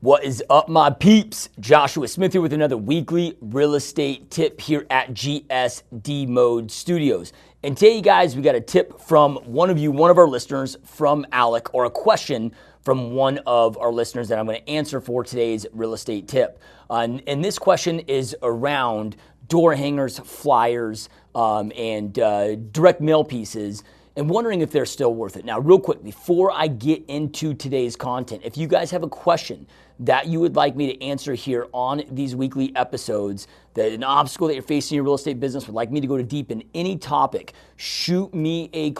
What is up, my peeps? Joshua Smith here with another weekly real estate tip here at GSD Mode Studios. And today, guys, we got a tip from one of our listeners, from Alec, or a question from one of our listeners that I'm going to answer for today's real estate tip. And this question is around door hangers, flyers, and direct mail pieces, and wondering if they're still worth it. Now, real quick, before I get into today's content, if you guys have a question that you would like me to answer here on these weekly episodes, that an obstacle that you're facing in your real estate business, would like me to go to deep in any topic, shoot me an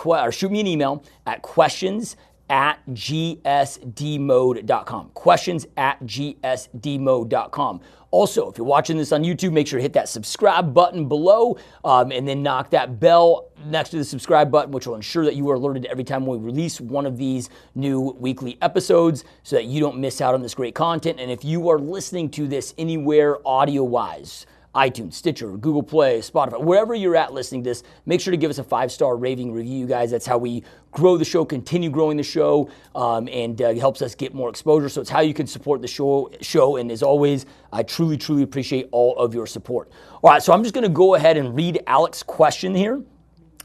email at questions@gsdmode.com. Questions@gsdmode.com. Also, if you're watching this on YouTube, make sure to hit that subscribe button below, and then knock that bell next to the subscribe button, which will ensure that you are alerted every time we release one of these new weekly episodes so that you don't miss out on this great content. And if you are listening to this anywhere audio-wise, iTunes, Stitcher, Google Play, Spotify, wherever you're at listening to this, make sure to give us a 5-star rating review, guys. That's how we grow the show, continue growing the show, and it helps us get more exposure. So it's how you can support the show. And as always, I truly, truly appreciate all of your support. All right, so I'm just going to go ahead and read Alec's question here.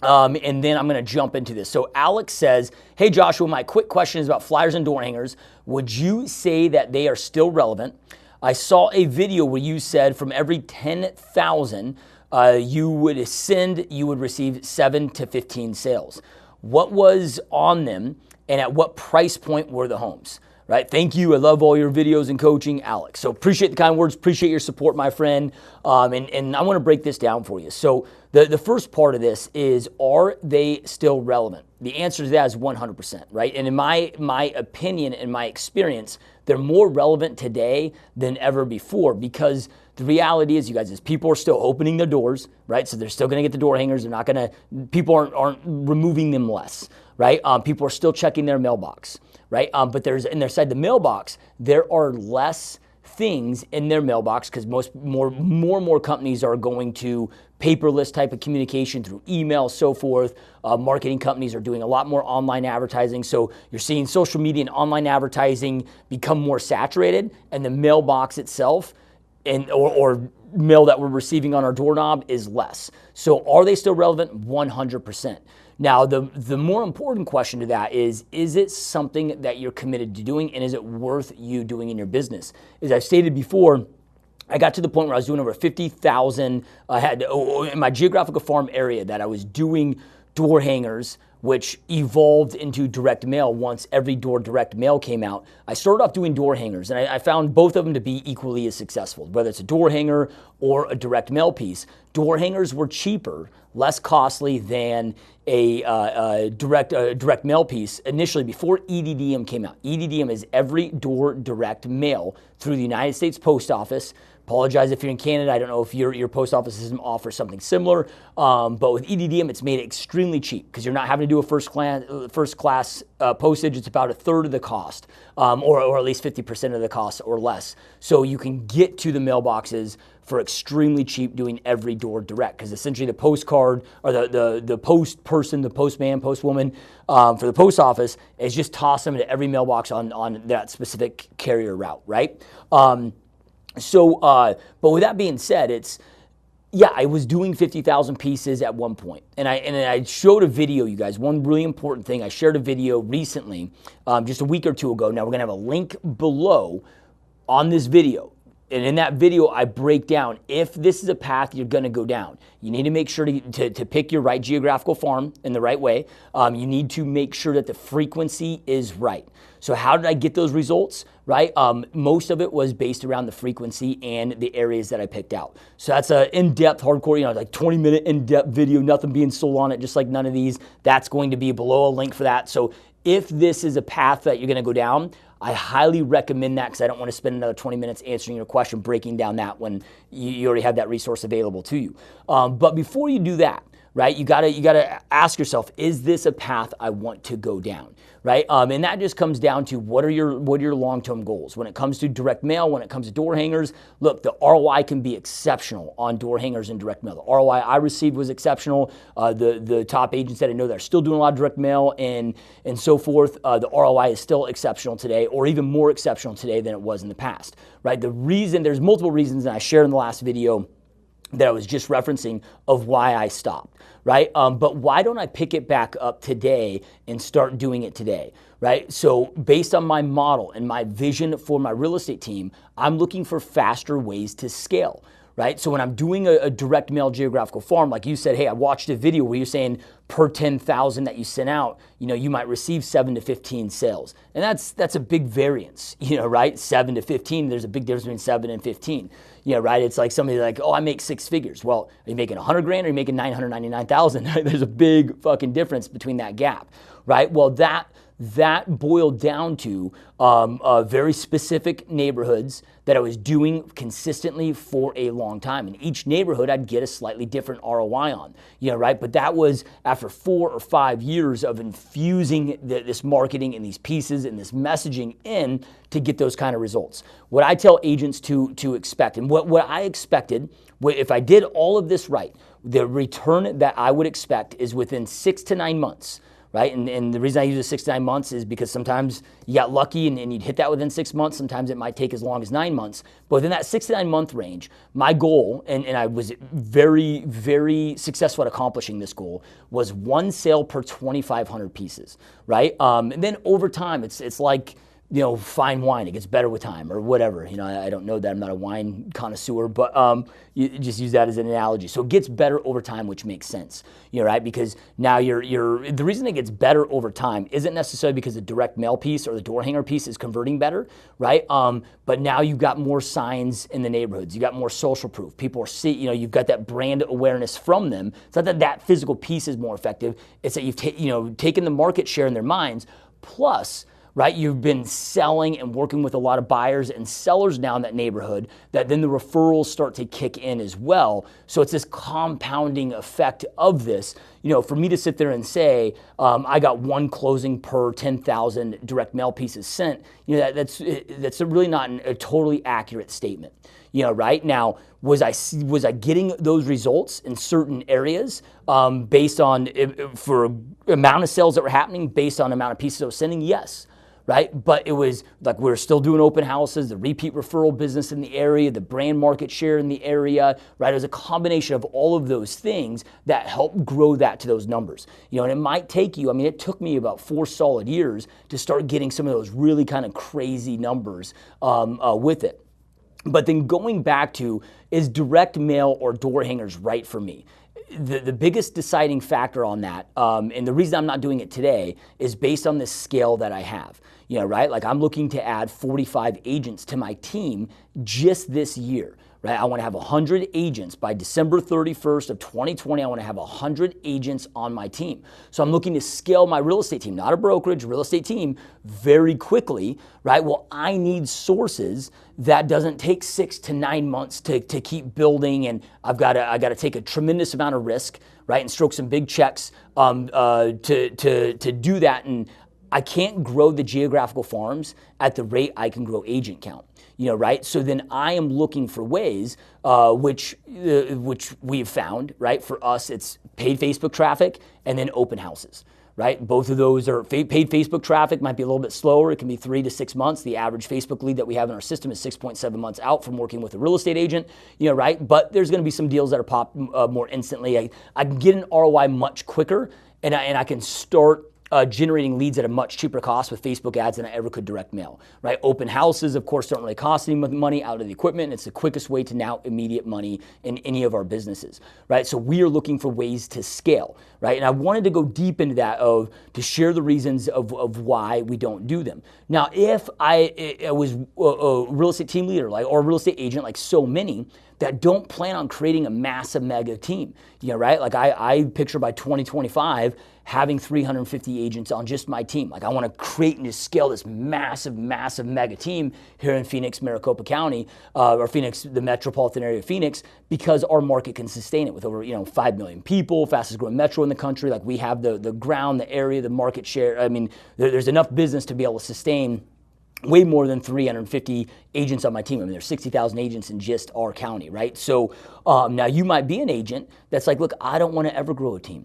And then I'm going to jump into this. So Alex says, hey, Joshua, my quick question is about flyers and door hangers. Would you say that they are still relevant? I saw a video where you said from every 10,000 you would receive 7 to 15 sales. What was on them, and at what price point were the homes? Right? Thank you. I love all your videos and coaching, Alex. So appreciate the kind words. Appreciate your support, my friend. And I want to break this down for you. So the first part of this is, are they still relevant? The answer to that is 100%, right? And in my opinion and my experience, they're more relevant today than ever before, because the reality is, you guys, is people are still opening their doors, right? So they're still going to get the door hangers. People aren't removing them less, right? People are still checking their mailbox, right? But inside the mailbox, there are less things in their mailbox, because more and more companies are going to paperless type of communication through email, so forth. Marketing companies are doing a lot more online advertising. So you're seeing social media and online advertising become more saturated, and the mailbox itself or mail that we're receiving on our doorknob is less. So are they still relevant? 100%. Now, the more important question to that is it something that you're committed to doing, and is it worth you doing in your business? As I've stated before, I got to the point where I was doing over 50,000. I had in my geographical farm area that I was doing door hangers, which evolved into direct mail once every door direct mail came out. I started off doing door hangers, and I found both of them to be equally as successful, whether it's a door hanger or a direct mail piece. Door hangers were cheaper, less costly than a direct mail piece initially, before EDDM came out. EDDM is every door direct mail through the United States Post Office. Apologize if you're in Canada. I don't know if your post office system offers something similar, but with EDDM, it's made it extremely cheap, because you're not having to do a first class postage. It's about a third of the cost, or at least 50% of the cost or less. So you can get to the mailboxes for extremely cheap doing every door direct, because essentially the postcard, or the post person, the postman, postwoman for the post office, is just toss them into every mailbox on that specific carrier route, right? But with that being said, I was doing 50,000 pieces at one point. And I showed a video, you guys. One really important thing, I shared a video recently, just a week or two ago. Now, we're going to have a link below on this video. And in that video, I break down, if this is a path you're going to go down, you need to make sure to pick your right geographical farm in the right way. You need to make sure that the frequency is right. So how did I get those results, right? Most of it was based around the frequency and the areas that I picked out. So that's an in-depth, hardcore, like 20-minute in-depth video, nothing being sold on it, just like none of these. That's going to be below a link for that. So if this is a path that you're going to go down, I highly recommend that, because I don't want to spend another 20 minutes answering your question, breaking down that, when you already have that resource available to you. But before you do that, right? You gotta ask yourself, is this a path I want to go down, right? And that just comes down to what are your long-term goals when it comes to direct mail, when it comes to door hangers. Look, the ROI can be exceptional on door hangers and direct mail. The ROI I received was exceptional. The top agents that I know that are still doing a lot of direct mail and so forth, the ROI is still exceptional today, or even more exceptional today than it was in the past, right? There's multiple reasons, and I shared in the last video that I was just referencing of why I stopped, right? But why don't I pick it back up today and start doing it today, right? So based on my model and my vision for my real estate team, I'm looking for faster ways to scale, right? So when I'm doing a direct mail geographical farm, like you said, hey, I watched a video where you're saying per 10,000 that you sent out, you might receive 7 to 15 sales. And that's a big variance, right? 7 to 15, there's a big difference between 7 and 15. Right? It's like somebody like, oh, I make 6 figures. Well, are you making 100 grand or are you making 999,000? There's a big fucking difference between that gap, right? Well, that boiled down to very specific neighborhoods that I was doing consistently for a long time. In each neighborhood, I'd get a slightly different ROI on, right? But that was after 4 or 5 years of infusing this marketing and these pieces and this messaging in to get those kind of results. What I tell agents to expect, and what I expected, if I did all of this right, the return that I would expect is within 6 to 9 months. Right? And the reason I use the 6 to 9 months is because sometimes you got lucky and you'd hit that within 6 months. Sometimes it might take as long as 9 months. But within that 6 to 9 month range, my goal, and I was very, very successful at accomplishing this goal, was 1 sale per 2,500 pieces, right? And then over time, it's like, fine wine, it gets better with time or whatever. I don't know that, I'm not a wine connoisseur, but you just use that as an analogy. So it gets better over time, which makes sense, right? Because now the reason it gets better over time isn't necessarily because the direct mail piece or the door hanger piece is converting better, right? But now you've got more signs in the neighborhoods. You got more social proof. People are seeing, you've got that brand awareness from them. It's not that physical piece is more effective. It's that you've taken the market share in their minds, plus, right? You've been selling and working with a lot of buyers and sellers now in that neighborhood that then the referrals start to kick in as well. So it's this compounding effect of this. For me to sit there and say, I got 1 closing per 10,000 direct mail pieces sent, that's really not a totally accurate statement. Right? Now, was I getting those results in certain areas based on, for amount of sales that were happening, based on amount of pieces I was sending? Yes. Right? But it was like we were still doing open houses, the repeat referral business in the area, the brand market share in the area, right? It was a combination of all of those things that helped grow that to those numbers. And it might take you, it took me about 4 solid years to start getting some of those really kind of crazy numbers with it. But then going back to, is direct mail or door hangers right for me? The biggest deciding factor on that, and the reason I'm not doing it today, is based on the scale that I have. Right? Like I'm looking to add 45 agents to my team just this year. Right? I want to have 100 agents by December 31st of 2020. I want to have 100 agents on my team. So I'm looking to scale my real estate team, not a brokerage, real estate team, very quickly, right? Well, I need sources that doesn't take 6 to 9 months to keep building, and I got to take a tremendous amount of risk, right, and stroke some big checks to do that. And I can't grow the geographical farms at the rate I can grow agent count. Right? So then I am looking for ways, which we've found, right? For us, it's paid Facebook traffic and then open houses, right? Both of those are paid Facebook traffic, might be a little bit slower. It can be 3 to 6 months. The average Facebook lead that we have in our system is 6.7 months out from working with a real estate agent, right? But there's going to be some deals that are pop more instantly. I can get an ROI much quicker, and I can start generating leads at a much cheaper cost with Facebook ads than I ever could direct mail, right? Open houses, of course, don't really cost any money out of the equipment. It's the quickest way to now immediate money in any of our businesses, right? So we are looking for ways to scale, right? And I wanted to go deep into that to share the reasons of why we don't do them. Now, if I was a real estate team leader or a real estate agent like so many, that don't plan on creating a massive mega team, right? Like I picture by 2025 having 350 agents on just my team. Like I want to create and just scale this massive, massive mega team here in Phoenix, Maricopa County, or Phoenix, the metropolitan area of Phoenix, because our market can sustain it with over 5 million people, fastest growing metro in the country. Like we have the ground, the area, the market share. I mean, there's enough business to be able to sustain way more than 350 agents on my team. I mean, there's 60,000 agents in just our county, right? So now you might be an agent that's like, look, I don't want to ever grow a team,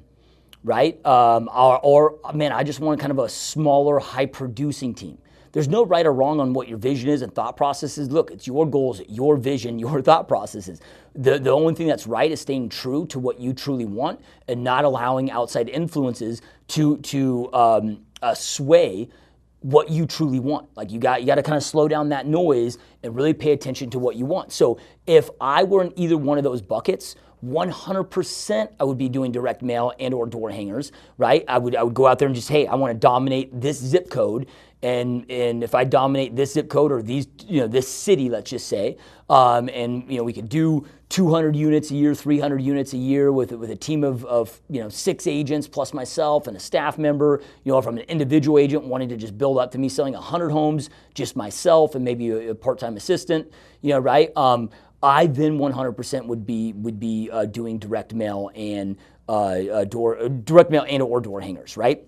right? Or man, I just want kind of a smaller, high-producing team. There's no right or wrong on what your vision is and thought processes. Look, it's your goals, your vision, your thought processes. The only thing that's right is staying true to what you truly want and not allowing outside influences to sway what you truly want. Like you got to kind of slow down that noise and really pay attention to what you want. So if I were in either one of those buckets, 100% I would be doing direct mail and or door hangers, right? I would go out there and just, hey, I want to dominate this zip code. And if I dominate this zip code or these, this city, let's just say, and we could do 200 units a year, 300 units a year with a team of 6 agents plus myself and a staff member, from an individual agent wanting to just build up to me selling 100 homes, just myself and maybe a part-time assistant, right? I then 100% would be doing direct mail and direct mail and or door hangers, right?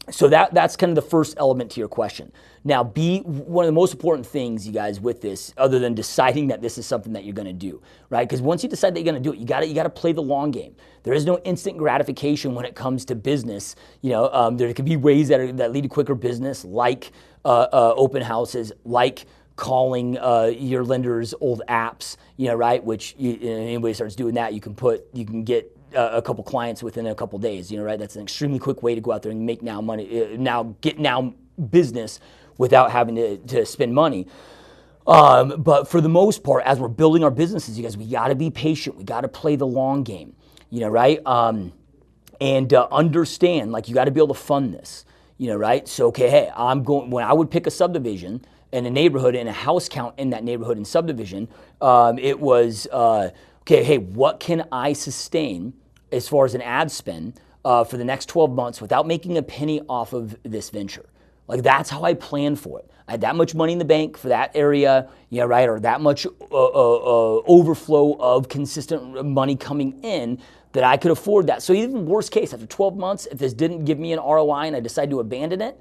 So that's kind of the first element to your question. Now, one of the most important things, you guys, with this, other than deciding that this is something that you're going to do, right? Because once you decide that you're going to do it, you got to play the long game. There is no instant gratification when it comes to business. There could be ways that lead to quicker business, like open houses, like calling your lender's old apps, right? Which anybody starts doing that, you can get a couple clients within a couple days, right? That's an extremely quick way to go out there and make get business without having to spend money. But for the most part, as we're building our businesses, you guys, we got to be patient. We got to play the long game, right? And understand, like, you got to be able to fund this, right? So, okay, hey, when I would pick a subdivision in a neighborhood and a house count in that neighborhood and subdivision, it was, okay, hey, what can I sustain as far as an ad spend for the next 12 months without making a penny off of this venture? Like, that's how I planned for it. I had that much money in the bank for that area, right? Or that much overflow of consistent money coming in that I could afford that. So even worst case, after 12 months, if this didn't give me an ROI and I decide to abandon it,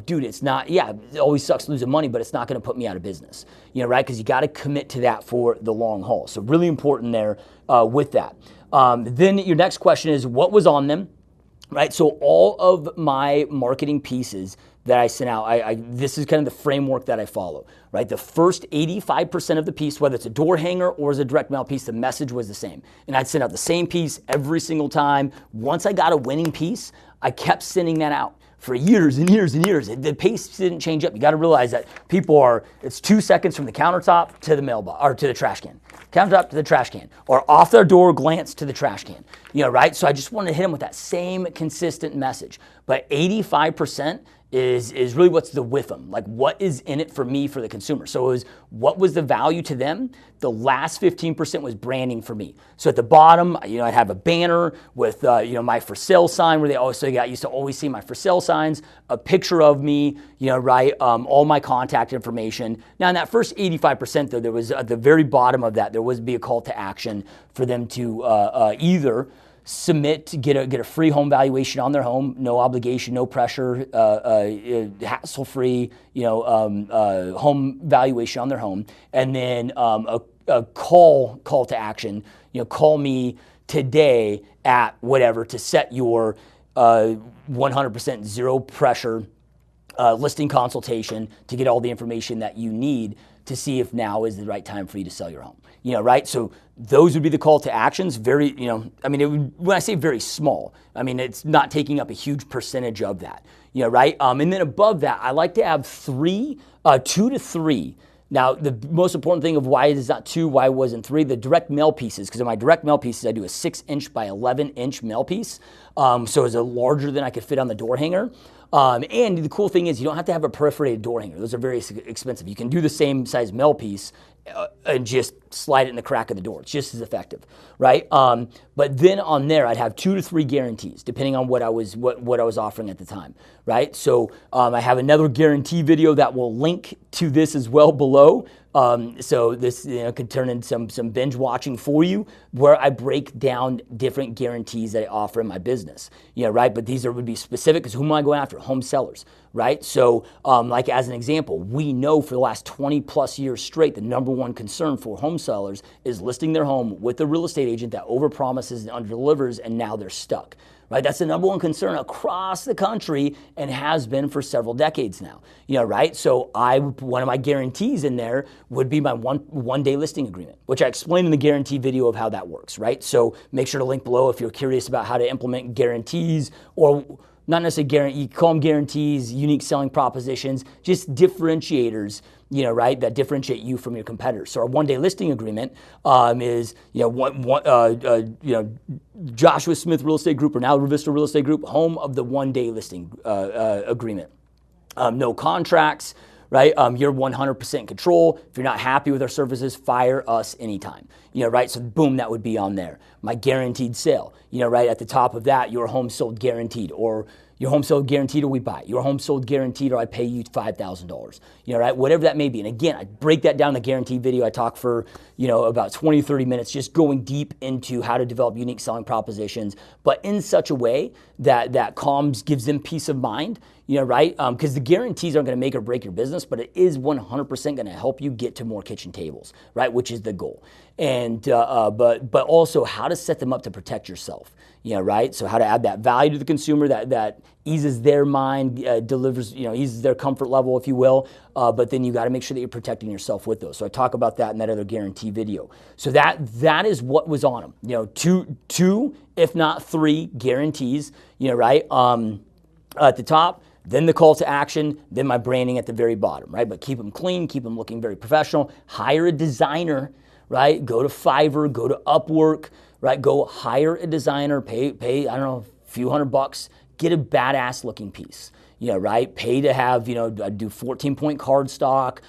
dude, it's not, it always sucks losing money, but it's not going to put me out of business, right? Because you got to commit to that for the long haul. So really important there with that. Then your next question is, what was on them? Right, so all of my marketing pieces that I sent out, this is kind of the framework that I follow, right? The first 85% of the piece, whether it's a door hanger or as a direct mail piece, the message was the same. And I'd send out the same piece every single time. Once I got a winning piece, I kept sending that out for years and years and years. The pace didn't change up. You got to realize that it's 2 seconds from the countertop to the mailbox, or to the trash can. Countertop to the trash can, or off their door, glance to the trash can, right? So I just wanted to hit them with that same consistent message. But 85% is really what's the with them, like what is in it for me, for the consumer. So it was, what was the value to them? The last 15% was branding for me. So at the bottom, I'd have a banner with my for sale sign, where they used to always see my for sale signs, a picture of me, right, all my contact information. Now in that first 85% though, there was at the very bottom of that, there was be a call to action for them to either submit to get a free home valuation on their home, no obligation, no pressure, hassle-free, home valuation on their home, and then a call to action. Call me today at whatever to set your 100% zero pressure listing consultation to get all the information that you need to see if now is the right time for you to sell your home. Right? So those would be the call to actions. Very, when I say very small, it's not taking up a huge percentage of that. Right? And then above that, I like to have 2 to 3. Now, the most important thing of why it is not 2, why it wasn't 3, the direct mail pieces, because in my direct mail pieces, I do a 6-inch by 11-inch mail piece. So it's larger than I could fit on the door hanger. And the cool thing is you don't have to have a perforated door hanger. Those are very expensive. You can do the same size mail piece and just slide it in the crack of the door. It's just as effective, right? But then on there, I'd have 2 to 3 guarantees, depending on what I was offering at the time, right? So I have another guarantee video that will link to this as well below. So this could turn into some binge watching for you, where I break down different guarantees that I offer in my business, right? But these would be specific, because who am I going after? Home sellers, right? So like as an example, we know for the last 20 plus years straight, the number one concern for home sellers is listing their home with a real estate agent that overpromises and underdelivers, and now they're stuck. Right, that's the number one concern across the country and has been for several decades now. Right? So one of my guarantees in there would be my one day listing agreement, which I explained in the guarantee video of how that works, right? So make sure to link below if you're curious about how to implement guarantees, or not necessarily guarantee, you call them guarantees, unique selling propositions, just differentiators, right, that differentiate you from your competitors. So our one day listing agreement is, Joshua Smith Real Estate Group, or now Revista Real Estate Group, home of the one day listing agreement. No contracts, right? You're 100% in control. If you're not happy with our services, fire us anytime, right? So boom, that would be on there. My guaranteed sale, right at the top of that, your home sold guaranteed, or your home sold guaranteed, or we buy it. Your home sold guaranteed, or I pay you $5,000, right? Whatever that may be. And again, I break that down in the guarantee video. I talk for, about 20, 30 minutes, just going deep into how to develop unique selling propositions, but in such a way that gives them peace of mind, right? Because the guarantees aren't going to make or break your business, but it is 100% going to help you get to more kitchen tables, right? Which is the goal. And, but also how to set them up to protect yourself, right? So how to add that value to the consumer that eases their mind, delivers, eases their comfort level, if you will. But then you got to make sure that you're protecting yourself with those. So I talk about that in that other guarantee video. So that is what was on them. Two, if not 3 guarantees, right? At the top, then the call to action, then my branding at the very bottom, right? But keep them clean, keep them looking very professional. Hire a designer, right? Go to Fiverr, go to Upwork, right? Go hire a designer, pay, I don't know, a few $100, get a badass looking piece, right? Pay to have, I do 14-point cardstock,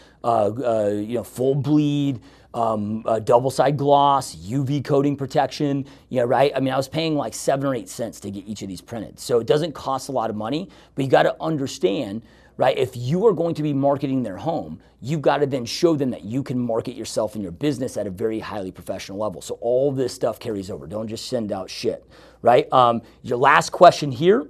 full bleed, double side gloss, UV coating protection, right? I mean, I was paying like 7 or 8 cents to get each of these printed. So it doesn't cost a lot of money, but you got to understand, right? If you are going to be marketing their home, you've got to then show them that you can market yourself and your business at a very highly professional level. So all this stuff carries over. Don't just send out shit, right? Your last question here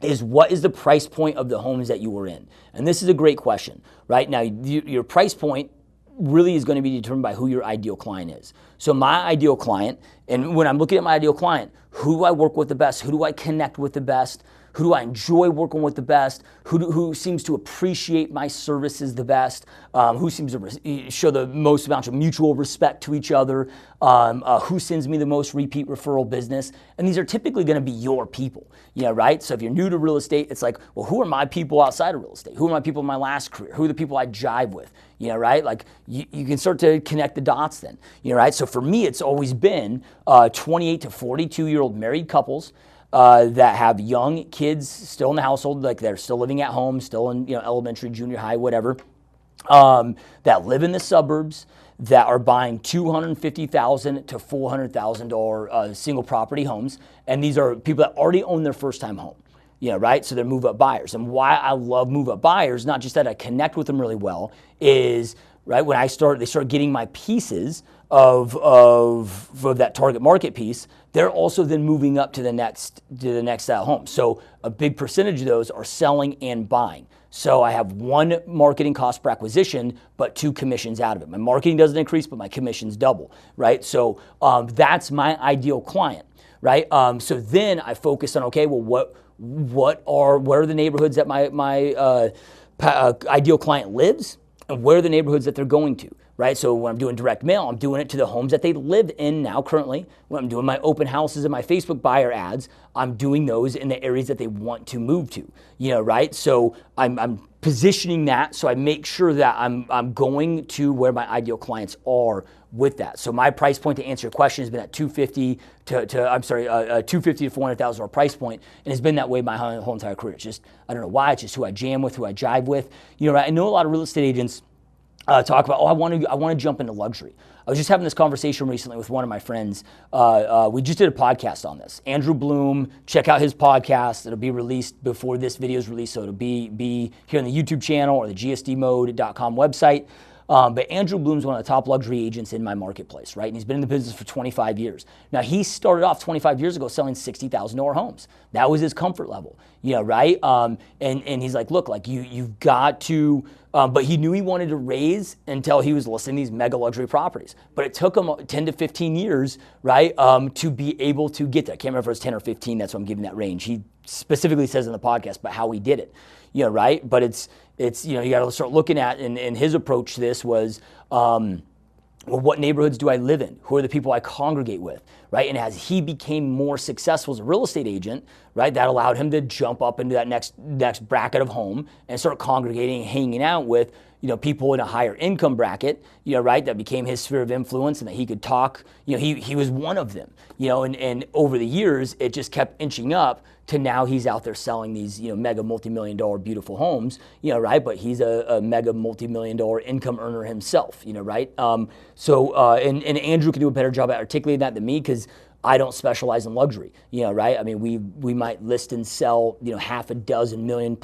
is, what is the price point of the homes that you were in? And this is a great question, right? Now, your price point really is going to be determined by who your ideal client is. So my ideal client, and when I'm looking at my ideal client, who do I work with the best? Who do I connect with the best? Who do I enjoy working with the best? Who seems to appreciate my services the best? Who seems to show the most amount of mutual respect to each other? Who sends me the most repeat referral business? And these are typically going to be your people, right? So if you're new to real estate, it's like, well, who are my people outside of real estate? Who are my people in my last career? Who are the people I jive with? Right? Like you can start to connect the dots then, right? So for me, it's always been 28 to 42-year-old married couples that have young kids still in the household, like they're still living at home, still in elementary, junior high, whatever, that live in the suburbs, that are buying $250,000 to $400,000 single property homes, and these are people that already own their first time home. Right? So they're move-up buyers. And why I love move-up buyers, not just that I connect with them really well, is right when they start getting my pieces of that target market piece, they're also then moving up to the next home. So a big percentage of those are selling and buying. So I have 1 marketing cost per acquisition, but 2 commissions out of it. My marketing doesn't increase, but my commissions double, right? So that's my ideal client, right? So then I focus on, okay, well, what are the neighborhoods that my ideal client lives, and where are the neighborhoods that they're going to? right? So when I'm doing direct mail, I'm doing it to the homes that they live in now currently. When I'm doing my open houses and my Facebook buyer ads, I'm doing those in the areas that they want to move to, right? So I'm positioning that so I make sure that I'm going to where my ideal clients are with that. So my price point, to answer your question, has been at $250 to $400,000 price point, and it's been that way my whole entire career. It's just, I don't know why, it's just who I jam with, who I jive with. Right? I know a lot of real estate agents talk about, I want to jump into luxury. I was just having this conversation recently with one of my friends. We just did a podcast on this. Andrew Bloom, check out his podcast. It'll be released before this video is released, so it'll be here on the YouTube channel or the gsdmode.com website. But Andrew Bloom's one of the top luxury agents in my marketplace, right? And he's been in the business for 25 years. Now, he started off 25 years ago selling $60,000 homes. That was his comfort level, right? And he's like, look, like you've got to, but he knew he wanted to raise until he was listing these mega luxury properties. But it took him 10 to 15 years, right, to be able to get there. I can't remember if it was 10 or 15, that's why I'm giving that range. He specifically says in the podcast about how he did it, right? But it's you got to start looking at, and his approach to this was, well, what neighborhoods do I live in? Who are the people I congregate with, right? And as he became more successful as a real estate agent, right, that allowed him to jump up into that next bracket of home and start congregating and hanging out with, people in a higher income bracket, right, that became his sphere of influence and that he could talk, he was one of them, and over the years, it just kept inching up to now he's out there selling these, mega multi-million-dollar beautiful homes, right, but he's a mega multi-million-dollar income earner himself, right, and Andrew can do a better job at articulating that than me, because I don't specialize in luxury, right? I mean, we might list and sell, half a dozen $1 million+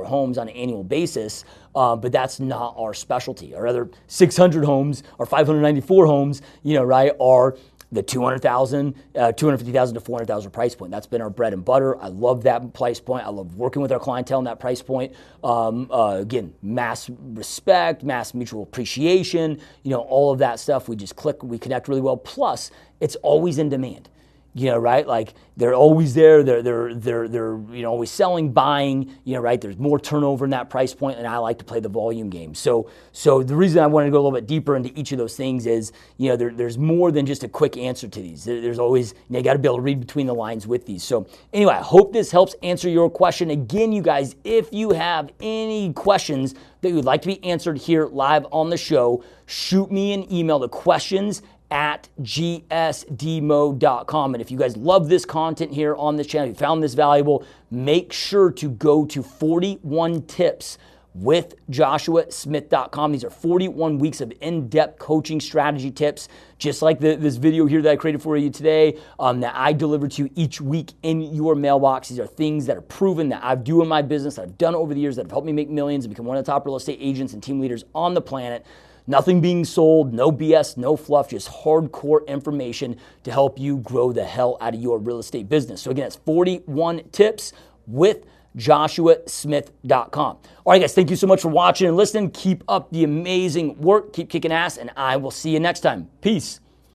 homes on an annual basis, but that's not our specialty. Our other 600 homes, or 594 homes, right, are the $250,000 to $400,000 price point. That's been our bread and butter. I love that price point. I love working with our clientele in that price point. Again, mass respect, mass mutual appreciation, all of that stuff. We just click, we connect really well. Plus, it's always in demand. Right? Like they're always there. They're always selling, buying. Right? There's more turnover in that price point, and I like to play the volume game. So the reason I wanted to go a little bit deeper into each of those things is, there's more than just a quick answer to these. There's always, you got to be able to read between the lines with these. So anyway, I hope this helps answer your question. Again, you guys, if you have any questions that you would like to be answered here live on the show, shoot me an email to questions@gsdmode.com. And if you guys love this content here on this channel, if you found this valuable, make sure to go to 41 tips with joshuasmith.com. These are 41 weeks of in-depth coaching strategy tips, just like this video here that I created for you today, that I deliver to you each week in your mailbox. These are things that are proven that I do in my business, that I've done over the years, that have helped me make millions and become one of the top real estate agents and team leaders on the planet. Nothing being sold, no BS, no fluff, just hardcore information to help you grow the hell out of your real estate business. So again, it's 41 tips with joshuasmith.com. All right, guys, thank you so much for watching and listening. Keep up the amazing work. Keep kicking ass, and I will see you next time. Peace.